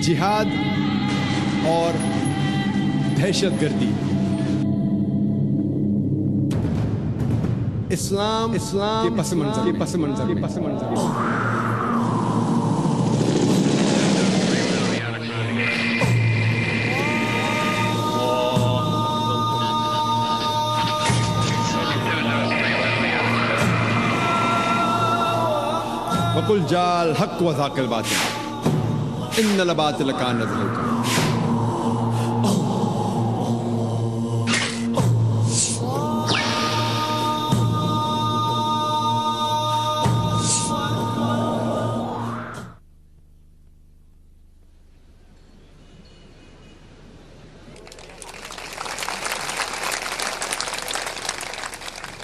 जिहाद और दहशत गर्दी। इस्लाम के पस मंजर वकुल जाल हक व ज़ाक़िल बातिल इन्नल बातिल कान ज़हूक़ा।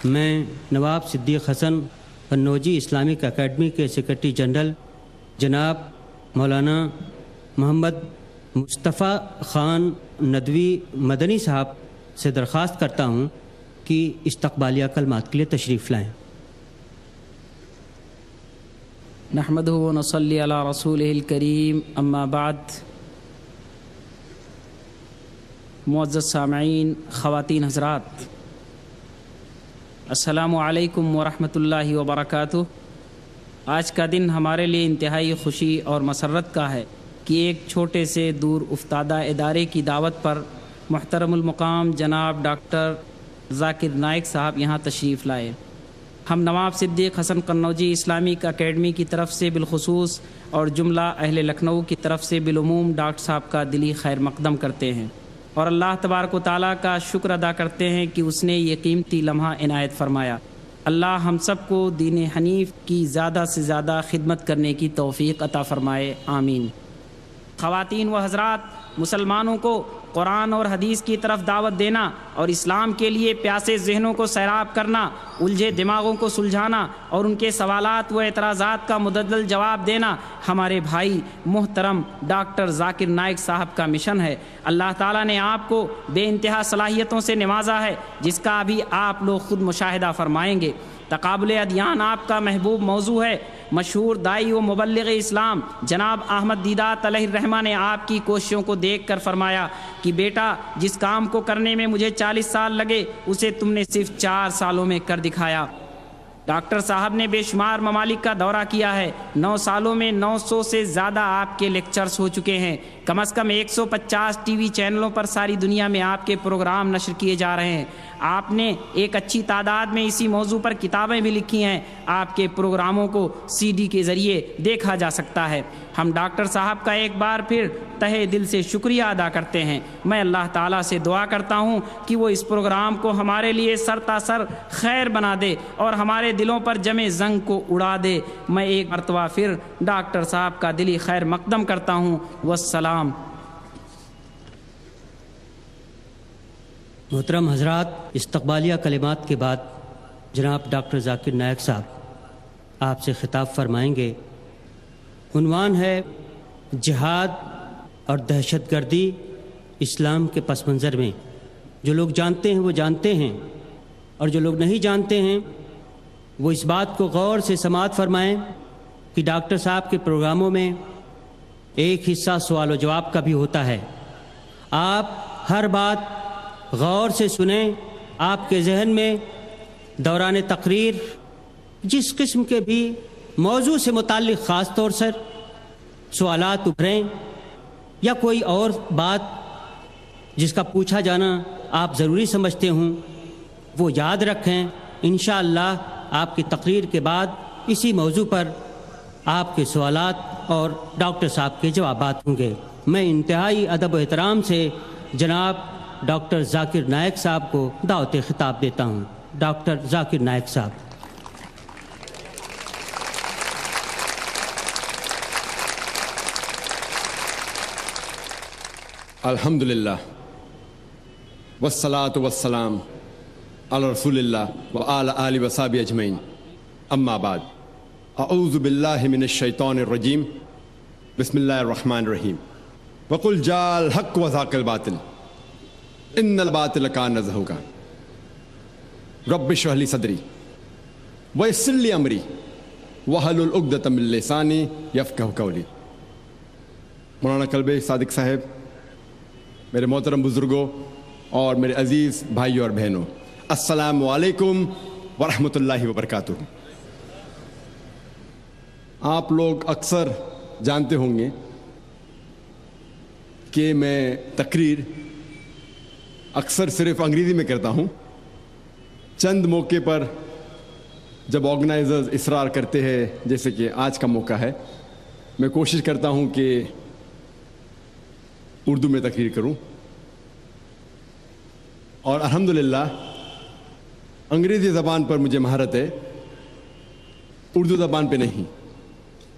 मैं नवाब सिद्दीक़ हसन कन्नौजी इस्लामिक अकेडमी के सेक्रेटरी जनरल जनाब मौलाना मोहम्मद मुस्तफ़ा ख़ान नदवी मदनी साहब से दरख्वास्त करता हूँ कि इस्तक़बालिया कलमात के लिए तशरीफ़ लाएँ। नहमदुहु व नसल्ली अला रसूलिहिल करीम अम्मा बाद। मुअज़्ज़ज़ सामईन, ख़वातीन हज़रात, अस्सलामु अलैकुम व रहमतुल्लाहि व बरकातुहू। आज का दिन हमारे लिए इंतहाई खुशी और मसरत का है कि एक छोटे से दूर उफ्तादा इदारे की दावत पर मुहतरमुल मुकाम जनाब डॉक्टर ज़ाकिर नाइक साहब यहाँ तशरीफ़ लाए। हम नवाब सिद्दीक़ हसन कन्नौजी इस्लामिक अकेडमी की तरफ से बिलखुसूस और जुमला अहले लखनऊ की तरफ से बिलुमूम डॉक्टर साहब का दिली खैर मक़दम करते हैं और अल्लाह तबारक व तआला का शुक्र अदा करते हैं कि उसने ये कीमती लम्हा इनायत फरमाया। अल्लाह हम सब को दीन हनीफ की ज़्यादा से ज़्यादा खिदमत करने की तौफ़ीक़ अता फ़रमाए, आमीन। ख़वातीन व हज़रात, मुसलमानों को कुरान और हदीस की तरफ दावत देना और इस्लाम के लिए प्यासे ज़हनों को सैराब करना, उलझे दिमागों को सुलझाना और उनके सवालात व एतराज़ात का मुदद्दल जवाब देना हमारे भाई मुहतरम डॉक्टर ज़ाकिर नाइक साहब का मिशन है। अल्लाह ताला ने आपको बेइंतहा सलाहियतों से नवाजा है, जिसका अभी आप लोग ख़ुद मुशाहिदा फरमाएंगे। तक़ाबुल अदियान आपका महबूब मौजू है। मशहूर दाई व मुबल्लिग़ इस्लाम जनाब अहमद दीदात अलैहिर्रहमा ने आपकी कोशिशों को देख कर फरमाया कि बेटा, जिस काम को करने में मुझे 40 साल लगे उसे तुमने सिर्फ 4 सालों में कर दिखाया। डॉक्टर साहब ने बेशुमार ममालिक का दौरा किया है। 9 सालों में 900 से ज़्यादा आपके लेक्चर्स हो चुके हैं। कम से कम 150 टीवी चैनलों पर सारी दुनिया में आपके प्रोग्राम नशर किए जा रहे हैं। आपने एक अच्छी तादाद में इसी मौजू पर किताबें भी लिखी हैं। आपके प्रोग्रामों को CD के ज़रिए देखा जा सकता है। हम डॉक्टर साहब का एक बार फिर तहे दिल से शुक्रिया अदा करते हैं। मैं अल्लाह ताला से दुआ करता हूँ कि वो इस प्रोग्राम को हमारे लिए सरतासर खैर बना दे और हमारे दिलों पर जमे जंग को उड़ा दे। मैं एक मरतबा फिर डॉक्टर साहब का दिली खैर मक़दम करता हूँ। वस्सलाम। मोहतरम हज़रात, इस्तक़बालिया कलिमात के बाद जनाब डॉक्टर ज़ाकिर नाइक साहब आपसे ख़िताब फरमाएंगे। उन्वान है जिहाद और दहशत गर्दी इस्लाम के पस मंज़र में। जो लोग जानते हैं वो जानते हैं और जो लोग नहीं जानते हैं वो इस बात को गौर से समाअत फरमाएं कि डॉक्टर साहब के प्रोग्रामों में एक हिस्सा सवाल व जवाब का भी होता है। आप हर बात गौर से सुने। आपके जहन में दौरान तकरीर जिस किस्म के भी मौजू से मुताल्लिक़ ख़ास तौर से सवालात उभरें या कोई और बात जिसका पूछा जाना आप ज़रूरी समझते हों, वो याद रखें। इंशाअल्लाह आपकी तकरीर के बाद इसी मौजू पर आपके सवालात और डॉक्टर साहब के जवाबात होंगे। मैं इंतहाई अदब व एहतराम से जनाब डॉक्टर ज़ाकिर नाइक साहब को दावत खिताब देता हूँ। डॉक्टर ज़ाकिर नाइक साहब। अल्हम्दुलिल्लाह वस्सलातु वस्सलाम अला रसूलिल्लाह व अला आलिहि व सहबिहि अजमईन। अम्मा बाद। अऊज़ु बिल्लाहि मिनश शैतानिर रजीम। बिस्मिल्लाहिर रहमानिर रहीम। वकुल जाल हक व ज़ाक़िल बातिल इन्नल बातिल कान ज़हूक़ा। रब्बि इश्रह ली सदरी व यस्सिर ली अमरी वहलुल उक़दतम मिन लिसानी यफ़क़हू क़ौली। مولانا کلب صادق صاحب، میرے محترم بزرگوں اور میرے عزیز بھائیوں اور بہنوں، السلام علیکم ورحمۃ اللہ وبرکاتہ۔ آپ لوگ اکثر جانتے ہوں گے کہ میں تقریر اکثر صرف انگریزی میں کرتا ہوں۔ چند موقع پر جب آرگنائزرز اصرار کرتے ہیں، جیسے کہ آج کا موقع ہے، میں کوشش کرتا ہوں کہ اردو میں تقریر کروں، اور الحمدللہ انگریزی زبان پر مجھے مہارت ہے، اردو زبان پہ نہیں،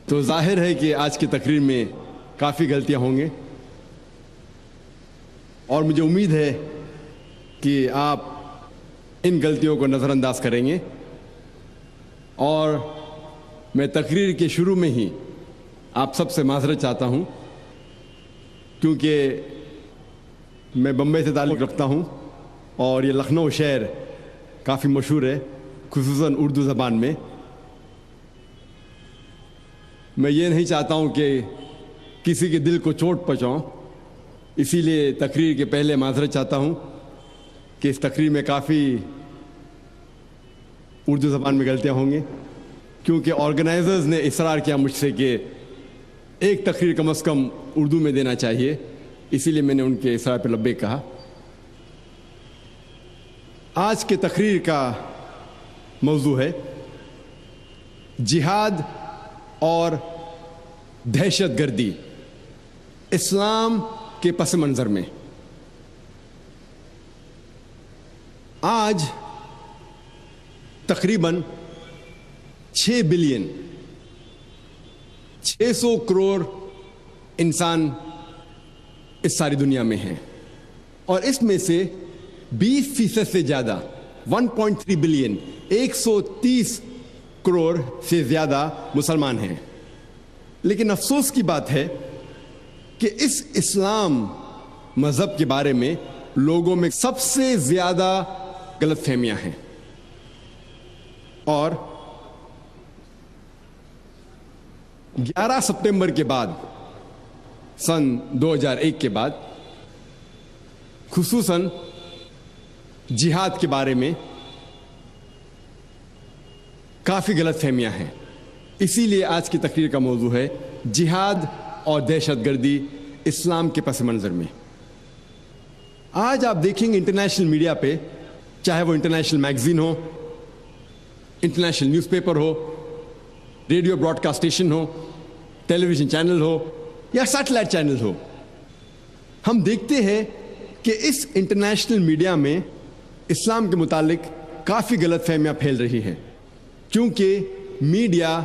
تو ظاہر ہے کہ آج کی تقریر میں کافی غلطیاں ہوں گے، اور مجھے امید ہے کہ آپ ان غلطیوں کو نظر انداز کریں گے۔ اور میں تقریر کے شروع میں ہی آپ سب سے معذرت چاہتا ہوں، کیونکہ میں بمبئی سے تعلق رکھتا ہوں اور یہ لکھنؤ شہر کافی مشہور ہے، خصوصاً اردو زبان میں۔ میں یہ نہیں چاہتا ہوں کہ کسی کے دل کو چوٹ پہنچاؤں، اسی لیے تقریر کے پہلے معذرت چاہتا ہوں کہ اس تقریر میں کافی اردو زبان میں غلطیاں ہوں گی، کیونکہ آرگنائزرز نے اصرار کیا مجھ سے کہ ایک تقریر کم از کم اردو میں دینا چاہیے، اسی لیے میں نے ان کے اصرار پہ لبیک کہا۔ آج کے تقریر کا موضوع ہے جہاد اور دہشت گردی اسلام کے پس منظر میں۔ آج تقریباً 6 بلین 600 کروڑ انسان اس ساری دنیا میں ہیں، اور اس میں سے 20% سے زیادہ 1.3 بلین 130 کروڑ سے زیادہ مسلمان ہیں۔ لیکن افسوس کی بات ہے کہ اس اسلام مذہب کے بارے میں لوگوں میں سب سے زیادہ غلط فہمیاں ہیں، اور 11 سپتمبر کے بعد، سن 2001 کے بعد، خصوصاً جہاد کے بارے میں کافی غلط فہمیاں ہیں۔ اسی لیے آج کی تقریر کا موضوع ہے جہاد اور دہشت گردی اسلام کے پس منظر میں۔ آج آپ دیکھیں گے انٹرنیشنل میڈیا پہ، چاہے وہ انٹرنیشنل میگزین ہو، انٹرنیشنل نیوز پیپر ہو، ریڈیو براڈ کاسٹ اسٹیشن ہو، ٹیلی ویژن چینل ہو یا سیٹلائٹ چینل ہو، ہم دیکھتے ہیں کہ اس انٹرنیشنل میڈیا میں اسلام کے متعلق کافی غلط فہمیاں پھیل رہی ہیں، کیونکہ میڈیا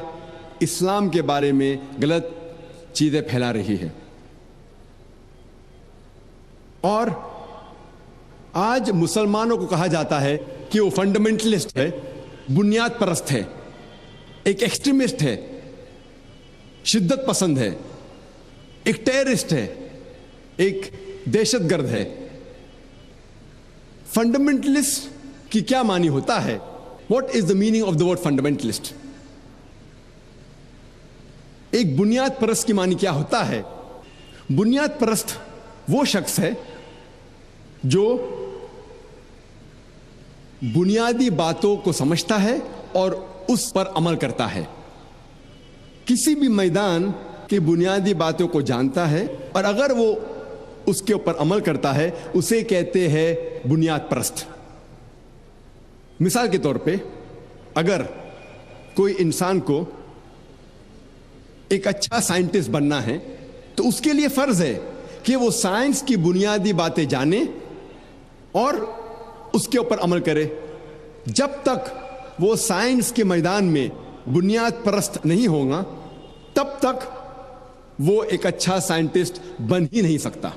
اسلام کے بارے میں غلط چیزیں پھیلا رہی ہے۔ اور آج مسلمانوں کو کہا جاتا ہے کہ وہ فنڈامنٹلسٹ ہے، بنیاد پرست ہے، ایک ایکسٹریمسٹ ہے، شدت پسند ہے، ایک ٹیررسٹ ہے، ایک دہشت گرد ہے۔ فنڈامنٹلسٹ کی کیا معنی ہوتا ہے؟ What is the meaning of the word fundamentalist? ایک بنیاد پرست کی معنی کیا ہوتا ہے؟ بنیاد پرست وہ شخص ہے جو بنیادی باتوں کو سمجھتا ہے اور اس پر عمل کرتا ہے، کسی بھی میدان کی بنیادی باتوں کو جانتا ہے، اور اگر وہ اس کے اوپر عمل کرتا ہے اسے کہتے ہیں بنیاد پرست۔ مثال کے طور پہ، اگر کوئی انسان کو ایک اچھا سائنٹسٹ بننا ہے تو اس کے لیے فرض ہے کہ وہ سائنس کی بنیادی باتیں جانے اور اس کے اوپر عمل کرے۔ جب تک وہ سائنس کے میدان میں بنیاد پرست نہیں ہوگا تب تک وہ ایک اچھا سائنٹسٹ بن ہی نہیں سکتا۔